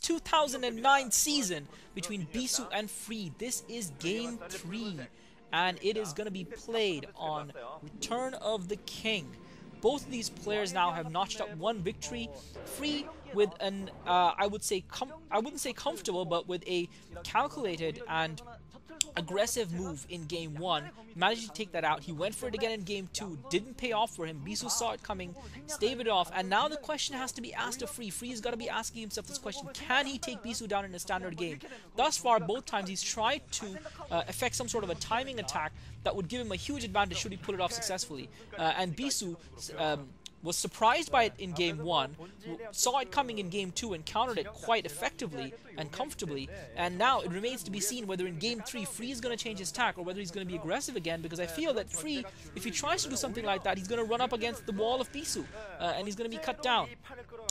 2009 season between Bisu and Free. This is Game 3, and it is going to be played on Return of the King. Both of these players now have notched up one victory. Free with an, I wouldn't say comfortable, but with a calculated and aggressive move in Game 1, managed to take that out. He went for it again in Game 2, didn't pay off for him. Bisu saw it coming, staved it off, and now the question has to be asked of Free. Free's got to be asking himself this question: can he take Bisu down in a standard game? Thus far, both times he's tried to effect some sort of a timing attack that would give him a huge advantage should he pull it off successfully. And Bisu was surprised by it in Game 1, saw it coming in Game 2 and countered it quite effectively and comfortably, and now it remains to be seen whether in Game 3 Free is going to change his tack or whether he's going to be aggressive again, because I feel that Free, if he tries to do something like that, he's going to run up against the wall of Bisu, and he's going to be cut down.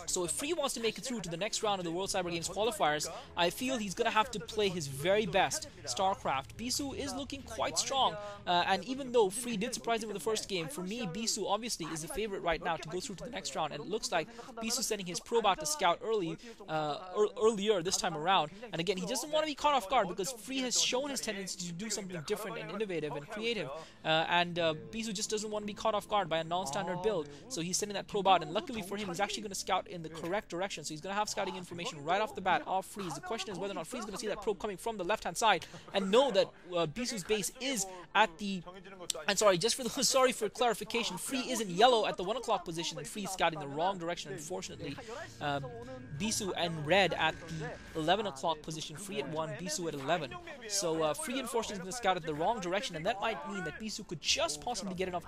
So if Free wants to make it through to the next round of the World Cyber Games qualifiers, I feel he's going to have to play his very best StarCraft. Bisu is looking quite strong, and even though Free did surprise him with the first game, for me, Bisu obviously is the favorite right now to go through to the next round, and it looks like Bisu sending his probe out to scout earlier this time around. And again, he doesn't want to be caught off guard because Free has shown his tendency to do something different and innovative and creative, and Bisu just doesn't want to be caught off guard by a non-standard build, so he's sending that probe out, and luckily for him, he's actually going to scout in the correct direction, so he's going to have scouting information right off the bat of Freeze. The question is whether or not Freeze is going to see that probe coming from the left-hand side and know that Bisu's base is at the, and sorry, just for the, sorry for clarification, Free is in yellow at the 1 o'clock position, and Free is scouting the wrong direction, unfortunately. Bisu and red at the 11 o'clock position, Free at 1, Bisu at 11. So Free unfortunately is going to scout at the wrong direction, and that might mean that Bisu could just possibly get enough,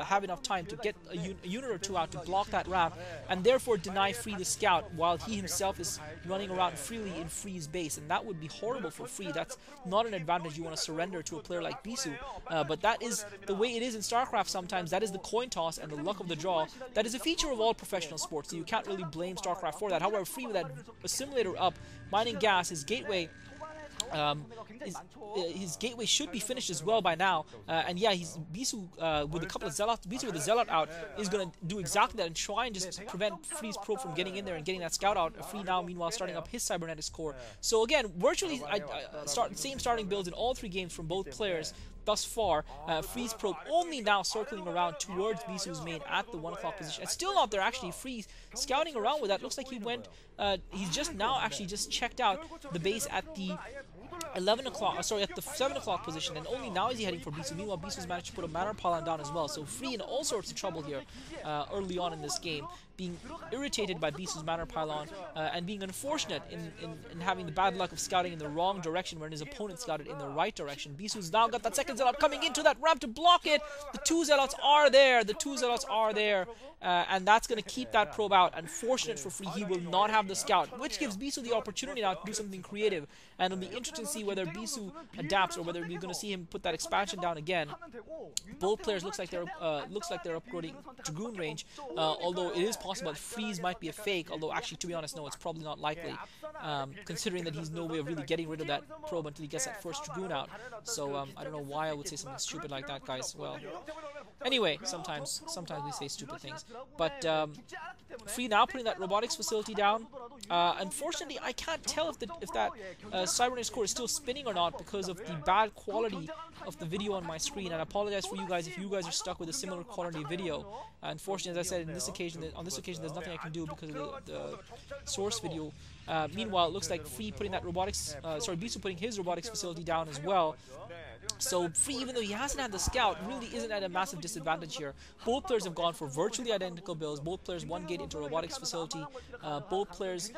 have enough time to get a unit or two out to block that ramp, and therefore deny Free the scout while he himself is running around freely in Free's base, and that would be horrible for Free. That's not an advantage you want to surrender to a player like Bisu, but that is the way it is in StarCraft sometimes. That is the coin toss and the luck of the draw. That is a feature of all professional sports, so you can't really blame StarCraft for that. However, Free with that assimilator up, mining gas, his gateway his gateway should be finished as well by now, and yeah, he's Bisu with a couple of zealots. Bisu with the zealot out is going to do exactly that and try and just prevent Free's probe from getting in there and getting that scout out. Free now, meanwhile, starting up his cybernetics core. So again, virtually same starting builds in all 3 games from both players thus far. Free's probe only now circling around towards Bisu's main at the 1 o'clock position. It's still not there actually. Free scouting around with that. Looks like he went, he's just now actually just checked out the base at the 11 o'clock, sorry, at the 7 o'clock position, and only now is he heading for Bisu. Meanwhile, Bisu's managed to put a mana pylon down as well, so Free in all sorts of trouble here early on in this game, being irritated by Bisu's mana pylon and being unfortunate in having the bad luck of scouting in the wrong direction when his opponent scouted in the right direction. Bisu's now got that second zealot coming into that ramp to block it. The 2 zealots are there. The 2 zealots are there. And that's going to keep that probe out. Unfortunate for Free, he will not have the scout, which gives Bisu the opportunity now to do something creative. And it'll be interesting to see whether Bisu adapts or whether we're going to see him put that expansion down again. Both players looks like they're upgrading Dragoon range, although it is possible that Freeze might be a fake. Although actually, to be honest, no, it's probably not likely, considering that he's no way of really getting rid of that probe until he gets that first Dragoon out. So I don't know why I would say something stupid like that, guys. Well, anyway, sometimes we say stupid things. But Free now putting that robotics facility down. Unfortunately, I can't tell if that cybernetics core is still spinning or not because of the bad quality of the video on my screen. And I apologize for you guys if you guys are stuck with a similar quality video. Unfortunately, as I said, on this occasion, there's nothing I can do because of the source video. Meanwhile, it looks like Free putting that robotics, Bisu putting his robotics facility down as well. So Free, even though he hasn't had the scout, really isn't at a massive disadvantage here. Both players have gone for virtually identical builds. Both players 1 gate into robotics facility. Both players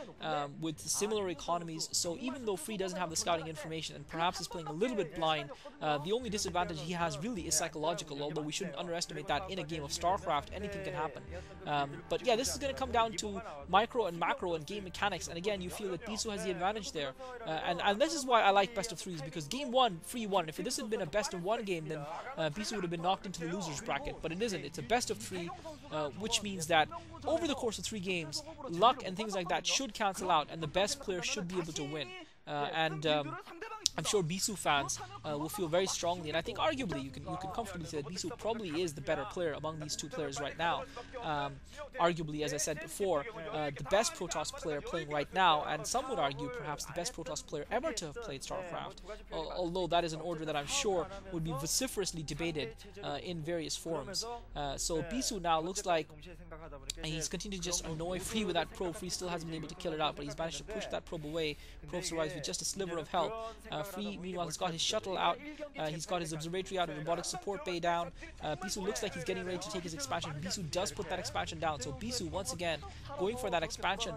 with similar economies. So even though Free doesn't have the scouting information and perhaps is playing a little bit blind, the only disadvantage he has really is psychological, although we shouldn't underestimate that in a game of StarCraft. Anything can happen. But yeah, this is going to come down to micro and macro and game mechanics. And again, you feel that Bisu has the advantage there. And this is why I like best of 3s, because game 1, Free won. If this had been a best of 1 game, then Bisu would have been knocked into the losers bracket, but it isn't. It's a best of 3, which means that over the course of 3 games, luck and things like that should cancel out, and the best player should be able to win. I'm sure Bisu fans will feel very strongly, and I think arguably you can comfortably say that Bisu probably is the better player among these two players right now. Arguably, as I said before, the best Protoss player playing right now, and some would argue perhaps the best Protoss player ever to have played StarCraft, although that is an order that I'm sure would be vociferously debated in various forums. So Bisu now looks like he's continued to just annoy Free with that probe. Free still hasn't been able to kill it out, but he's managed to push that probe away. Probe survives with just a sliver of health. Free, meanwhile, has got his shuttle out, he's got his observatory out, and robotic support bay down. Bisu looks like he's getting ready to take his expansion. Bisu does put that expansion down, so Bisu, once again, going for that expansion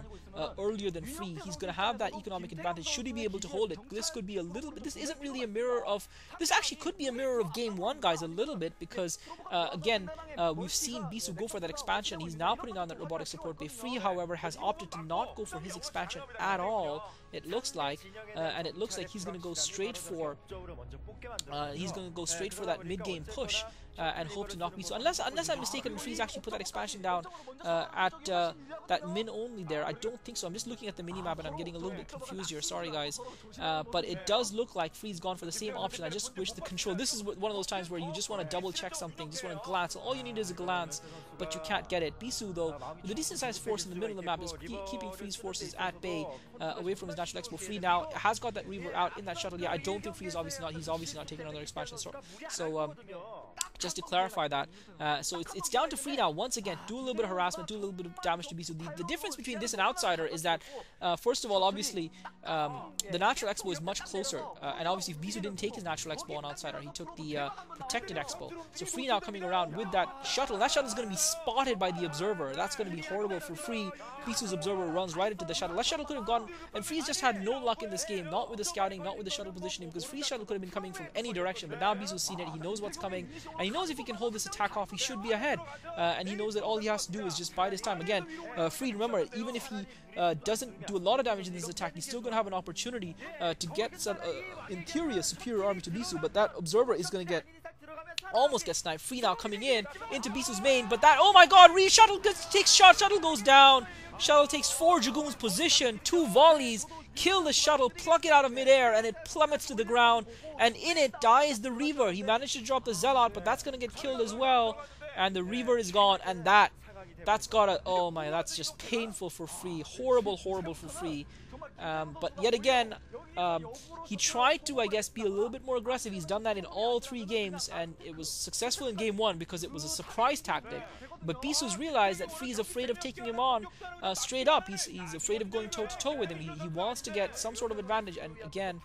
earlier than Free. He's going to have that economic advantage should he be able to hold it. This could be a little bit, this isn't really a mirror of, this actually could be a mirror of Game 1, guys, a little bit, because, again, we've seen Bisu go for that expansion. He's now putting on that robotic support bay. Free, however, has opted to not go for his expansion at all, it looks like, and it looks like he's going to go straight for that mid-game push and hope to knock Bisu. Unless I'm mistaken, Free's actually put that expansion down at that min only there. I don't think so. I'm just looking at the minimap and I'm getting a little bit confused here. Sorry, guys. But it does look like Free's gone for the same option. I just wish the control. This is one of those times where you just want to double check something, just want to glance. All you need is a glance, but you can't get it. Bisu, though, with a decent sized force in the middle of the map, is keeping Free's forces at bay, away from his natural expo. Free now has got that Reaver out in that shuttle. Yeah, I don't think Free is obviously not. He's obviously not taking another expansion. So just to clarify that, so it's down to Free now. Once again, do a little bit of harassment, do a little bit of damage to Bisu. The difference between this and Outsider is that, first of all, obviously, the natural expo is much closer, and obviously Bisu didn't take his natural expo on Outsider. He took the protected expo. So Free now coming around with that shuttle. That shuttle is going to be spotted by the observer. That's going to be horrible for Free. Bisu's observer runs right into the shuttle. That shuttle could have gone, and Free's just had no luck in this game, not with the scouting, not with the shuttle positioning, because Free's shuttle could have been coming from any direction, but now Bisu's seen it. He knows what's coming, and he knows if he can hold this attack off, he should be ahead, and he knows that all he has to do is just bide his time. Again, Free, remember, even if he doesn't do a lot of damage in this attack, he's still going to have an opportunity to get some, in theory, a superior army to Bisu, but that observer is going to almost get sniped. Free now coming in into Bisu's main, but that, oh my god, shuttle takes shot, shuttle goes down. Shuttle takes 4 Dragoons position, 2 volleys, kill the shuttle, pluck it out of midair, and it plummets to the ground, and in it dies the Reaver. He managed to drop the Zealot, but that's going to get killed as well, and the Reaver is gone, and that's gotta, oh my, that's just painful for Free, horrible for Free. But yet again, he tried to, I guess, be a little bit more aggressive. He's done that in all 3 games, and it was successful in game 1 because it was a surprise tactic. But Bisu's realized that Free's afraid of taking him on straight up. He's afraid of going toe-to-toe with him. He wants to get some sort of advantage, and again,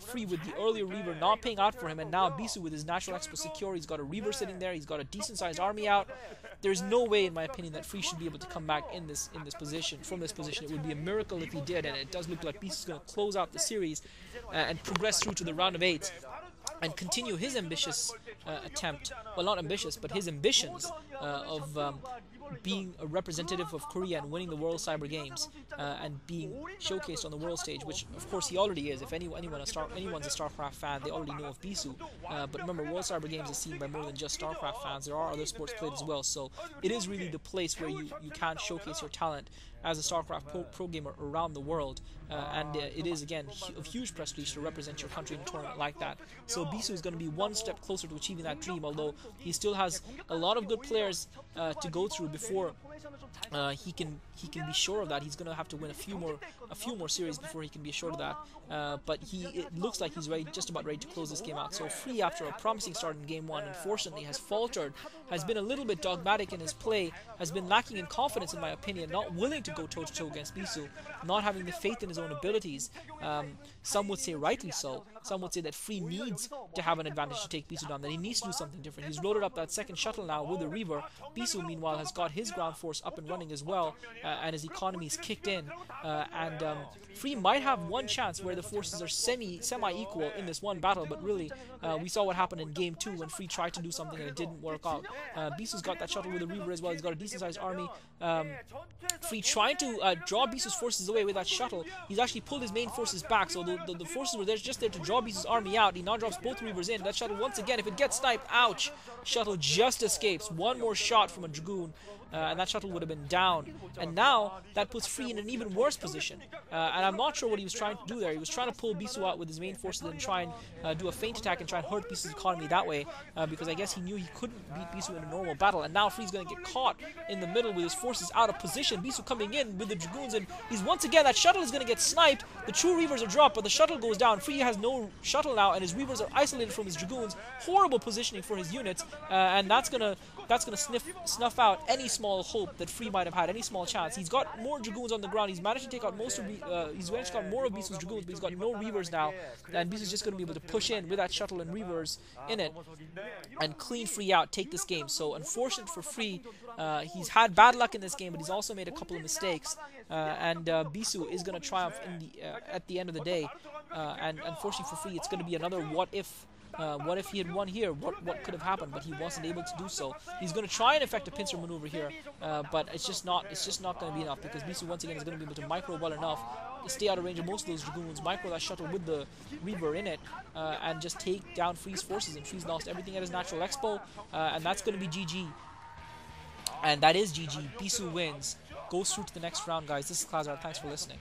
Free with the earlier Reaver not paying out for him, and now Bisu with his natural expo secure. He's got a Reaver sitting there. He's got a decent-sized army out. There's no way, in my opinion, that Free should be able to come back in this position. From this position, it would be a miracle if he did, and it does look like Bisu's going to close out the series and progress through to the round of 8 and continue his ambitious attempt, well, not ambitious, but his ambitions of being a representative of Korea and winning the World Cyber Games and being showcased on the world stage, which of course he already is. If anyone's a StarCraft fan, they already know of Bisu. But remember, World Cyber Games is seen by more than just StarCraft fans. There are other sports played as well, so it is really the place where you can showcase your talent as a StarCraft pro gamer around the world, and it is, again, of huge prestige to represent your country in a tournament like that. So Bisu is going to be one step closer to achieving that dream, although he still has a lot of good players to go through before he can be sure of that. He's going to have to win a few more series before he can be assured of that. But it looks like he's just about ready to close this game out. So Free, after a promising start in game 1, unfortunately has faltered, has been a little bit dogmatic in his play, has been lacking in confidence, in my opinion, not willing to go toe-to-toe against Bisu, not having the faith in his own abilities. Some would say rightly so. Some would say that Free needs to have an advantage to take Bisu down, that he needs to do something different. He's loaded up that second shuttle now with the Reaver. Bisu, meanwhile, has got his ground force up and running as well, and his economy's kicked in. And Free might have one chance where the forces are semi-equal in this one battle, but really, we saw what happened in game 2 when Free tried to do something and it didn't work out. Bisu's got that shuttle with the Reaver as well. He's got a decent-sized army. Free trying to draw Bisu's forces away with that shuttle. He's actually pulled his main forces back, so the forces were just there to draw Bisu's army out. He now drops both Reavers in. That shuttle, once again, if it gets sniped, ouch! Shuttle just escapes. One more shot from a Dragoon, and that shuttle would have been down. And now that puts Free in an even worse position. And I'm not sure what he was trying to do there. He was trying to pull Bisu out with his main forces and try and do a feint attack and try and hurt Bisu's economy that way, because I guess he knew he couldn't beat Bisu in a normal battle. And now Free's going to get caught in the middle with his forces out of position. Bisu coming in with the Dragoons, and he's once again, that shuttle is going to get sniped. The true Reavers are dropped, but the shuttle goes down. Free has no shuttle now, and his Reavers are isolated from his Dragoons. Horrible positioning for his units, and that's gonna snuff out any small hope that Free might have had, any small chance. He's got more Dragoons on the ground. He's managed to take out most of he's managed to take out more of Bisu's Dragoons, but he's got no Reavers now, and Bisu's just going to be able to push in with that shuttle and Reavers in it and clean Free out, take this game. So unfortunate for Free. He's had bad luck in this game, but he's also made a couple of mistakes, and Bisu is going to triumph in at the end of the day. And unfortunately for Free, it's going to be another what if. What if he had won here? What could have happened? But he wasn't able to do so. He's going to try and effect a pincer maneuver here, but it's just not going to be enough, because Bisu once again is going to be able to micro well enough to stay out of range of most of those Dragoons, micro that shuttle with the Reaver in it, and just take down Free's forces. And Free's lost everything at his natural expo, and that's going to be GG. And that is GG. Bisu wins. Goes through to the next round, guys. This is Klazart. Thanks for listening.